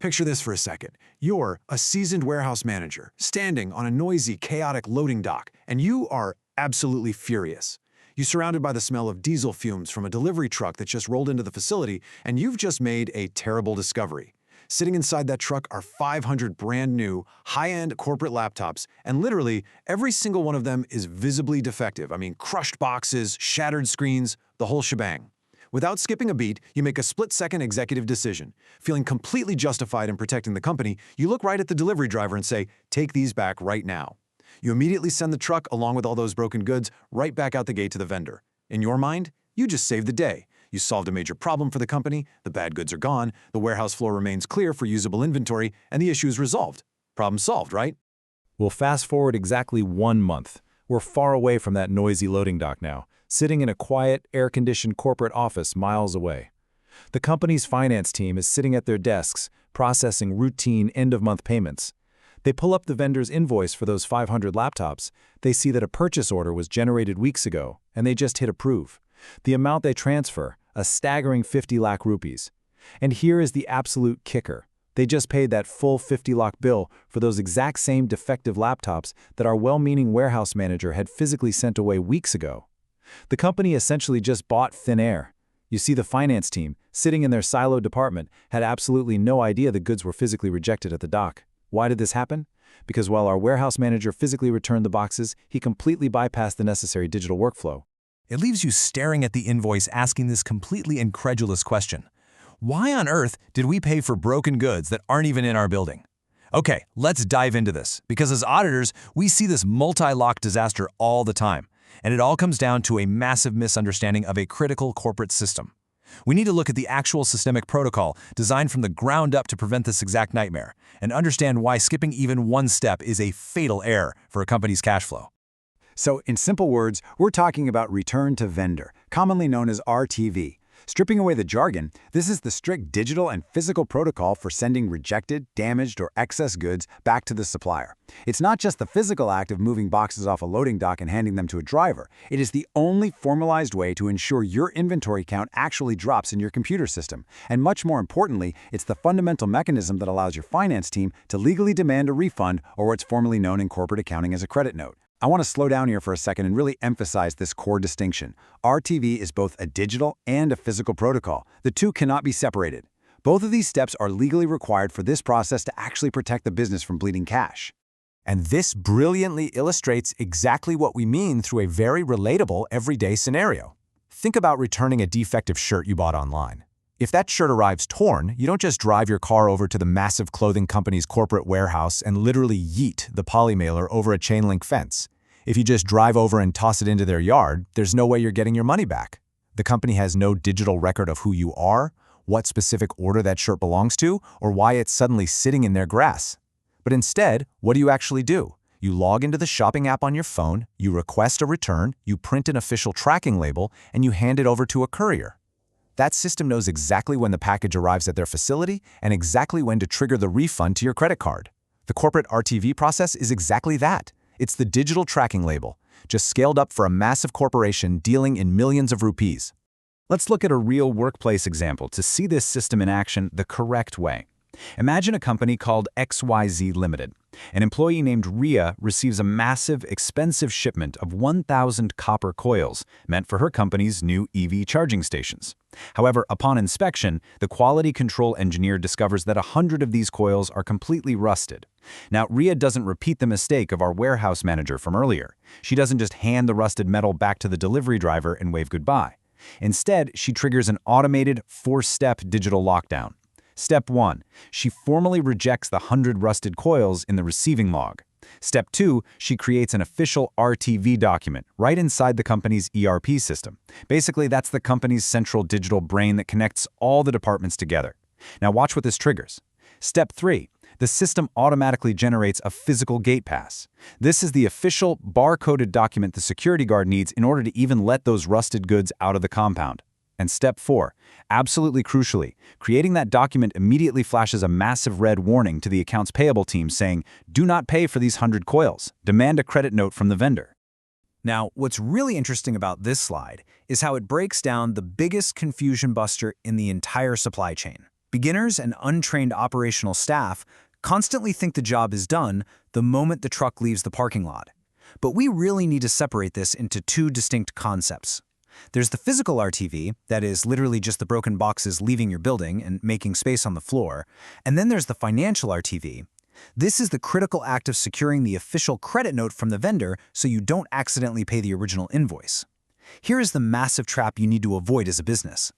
Picture this for a second. You're a seasoned warehouse manager, standing on a noisy, chaotic loading dock, and you are absolutely furious. You're surrounded by the smell of diesel fumes from a delivery truck that just rolled into the facility, and you've just made a terrible discovery. Sitting inside that truck are 500 brand new, high-end corporate laptops, and literally every single one of them is visibly defective. I mean, crushed boxes, shattered screens, the whole shebang. Without skipping a beat, you make a split-second executive decision. Feeling completely justified in protecting the company, you look right at the delivery driver and say, "Take these back right now." You immediately send the truck, along with all those broken goods, right back out the gate to the vendor. In your mind, you just saved the day. You solved a major problem for the company, the bad goods are gone, the warehouse floor remains clear for usable inventory, and the issue is resolved. Problem solved, right? We'll fast forward exactly 1 month. We're far away from that noisy loading dock now, sitting in a quiet, air-conditioned corporate office miles away. The company's finance team is sitting at their desks, processing routine end-of-month payments. They pull up the vendor's invoice for those 500 laptops. They see that a purchase order was generated weeks ago, and they just hit approve. The amount they transfer, a staggering 50 lakh rupees. And here is the absolute kicker. They just paid that full 50 lakh bill for those exact same defective laptops that our well-meaning warehouse manager had physically sent away weeks ago. The company essentially just bought thin air. You see, the finance team, sitting in their siloed department, had absolutely no idea the goods were physically rejected at the dock. Why did this happen? Because while our warehouse manager physically returned the boxes, he completely bypassed the necessary digital workflow. It leaves you staring at the invoice asking this completely incredulous question. Why on earth did we pay for broken goods that aren't even in our building? Okay, let's dive into this, because as auditors, we see this multi-lock disaster all the time. And it all comes down to a massive misunderstanding of a critical corporate system. We need to look at the actual systemic protocol designed from the ground up to prevent this exact nightmare, and understand why skipping even one step is a fatal error for a company's cash flow. So, in simple words, we're talking about return to vendor, commonly known as RTV. Stripping away the jargon, this is the strict digital and physical protocol for sending rejected, damaged, or excess goods back to the supplier. It's not just the physical act of moving boxes off a loading dock and handing them to a driver. It is the only formalized way to ensure your inventory count actually drops in your computer system. And much more importantly, it's the fundamental mechanism that allows your finance team to legally demand a refund, or what's formerly known in corporate accounting as a credit note. I want to slow down here for a second and really emphasize this core distinction. RTV is both a digital and a physical protocol. The two cannot be separated. Both of these steps are legally required for this process to actually protect the business from bleeding cash. And this brilliantly illustrates exactly what we mean through a very relatable everyday scenario. Think about returning a defective shirt you bought online. If that shirt arrives torn, you don't just drive your car over to the massive clothing company's corporate warehouse and literally yeet the polymailer over a chain link fence. If you just drive over and toss it into their yard, there's no way you're getting your money back. The company has no digital record of who you are, what specific order that shirt belongs to, or why it's suddenly sitting in their grass. But instead, what do you actually do? You log into the shopping app on your phone, you request a return, you print an official tracking label, and you hand it over to a courier. That system knows exactly when the package arrives at their facility and exactly when to trigger the refund to your credit card. The corporate RTV process is exactly that. It's the digital tracking label, just scaled up for a massive corporation dealing in millions of rupees. Let's look at a real workplace example to see this system in action the correct way. Imagine a company called XYZ Limited. An employee named Ria receives a massive, expensive shipment of 1,000 copper coils meant for her company's new EV charging stations. However, upon inspection, the quality control engineer discovers that 100 of these coils are completely rusted. Now, Ria doesn't repeat the mistake of our warehouse manager from earlier. She doesn't just hand the rusted metal back to the delivery driver and wave goodbye. Instead, she triggers an automated 4-step digital lockdown. Step 1. She formally rejects the 100 rusted coils in the receiving log. Step 2. She creates an official RTV document right inside the company's ERP system. Basically, that's the company's central digital brain that connects all the departments together. Now watch what this triggers. Step 3. The system automatically generates a physical gate pass. This is the official barcoded document the security guard needs in order to even let those rusted goods out of the compound. And step 4, absolutely crucially, creating that document immediately flashes a massive red warning to the Accounts Payable team saying, "Do not pay for these 100 coils. Demand a credit note from the vendor." Now, what's really interesting about this slide is how it breaks down the biggest confusion buster in the entire supply chain. Beginners and untrained operational staff constantly think the job is done the moment the truck leaves the parking lot. But we really need to separate this into two distinct concepts. There's the physical RTV, that is literally just the broken boxes leaving your building and making space on the floor, and then there's the financial RTV. This is the critical act of securing the official credit note from the vendor so you don't accidentally pay the original invoice. Here is the massive trap you need to avoid as a business.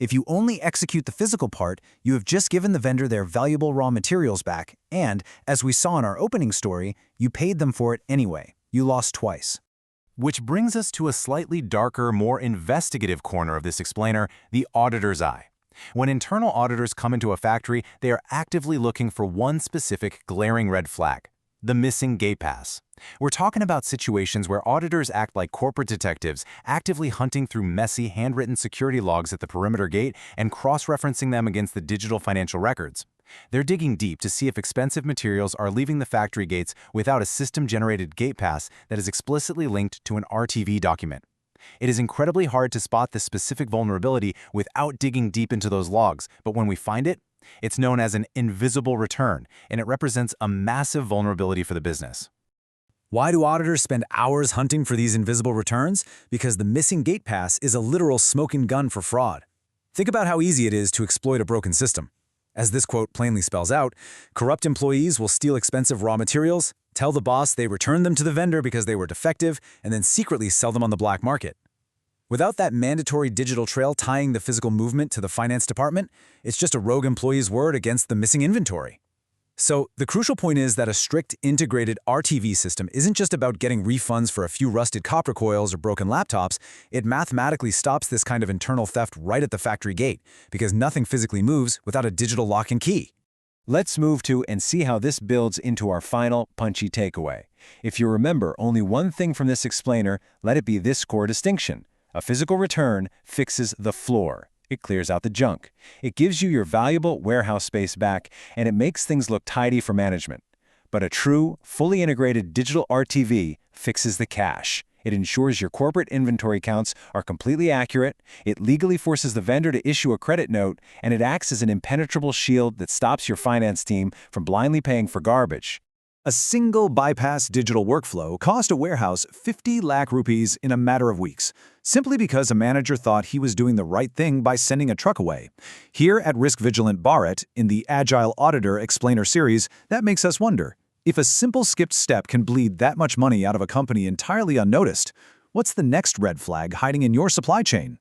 If you only execute the physical part, you have just given the vendor their valuable raw materials back, and, as we saw in our opening story, you paid them for it anyway. You lost twice. Which brings us to a slightly darker, more investigative corner of this explainer, the auditor's eye. When internal auditors come into a factory, they are actively looking for one specific glaring red flag: the missing gate pass. We're talking about situations where auditors act like corporate detectives, actively hunting through messy, handwritten security logs at the perimeter gate and cross-referencing them against the digital financial records. They're digging deep to see if expensive materials are leaving the factory gates without a system-generated gate pass that is explicitly linked to an RTV document. It is incredibly hard to spot this specific vulnerability without digging deep into those logs, but when we find it, it's known as an invisible return, and it represents a massive vulnerability for the business. Why do auditors spend hours hunting for these invisible returns? Because the missing gate pass is a literal smoking gun for fraud. Think about how easy it is to exploit a broken system. As this quote plainly spells out, corrupt employees will steal expensive raw materials, tell the boss they returned them to the vendor because they were defective, and then secretly sell them on the black market. Without that mandatory digital trail tying the physical movement to the finance department, it's just a rogue employee's word against the missing inventory. So, the crucial point is that a strict, integrated RTV system isn't just about getting refunds for a few rusted copper coils or broken laptops. It mathematically stops this kind of internal theft right at the factory gate, because nothing physically moves without a digital lock and key. Let's move to and see how this builds into our final punchy takeaway. If you remember only one thing from this explainer, let it be this core distinction. A physical return fixes the floor. It clears out the junk. It gives you your valuable warehouse space back, and it makes things look tidy for management. But a true, fully integrated digital RTV fixes the cash. It ensures your corporate inventory counts are completely accurate, it legally forces the vendor to issue a credit note, and it acts as an impenetrable shield that stops your finance team from blindly paying for garbage. A single bypass digital workflow cost a warehouse 50 lakh rupees in a matter of weeks, simply because a manager thought he was doing the right thing by sending a truck away. Here at Risk Vigilant Bharat, in the Agile Auditor Explainer series, that makes us wonder, if a simple skipped step can bleed that much money out of a company entirely unnoticed, what's the next red flag hiding in your supply chain?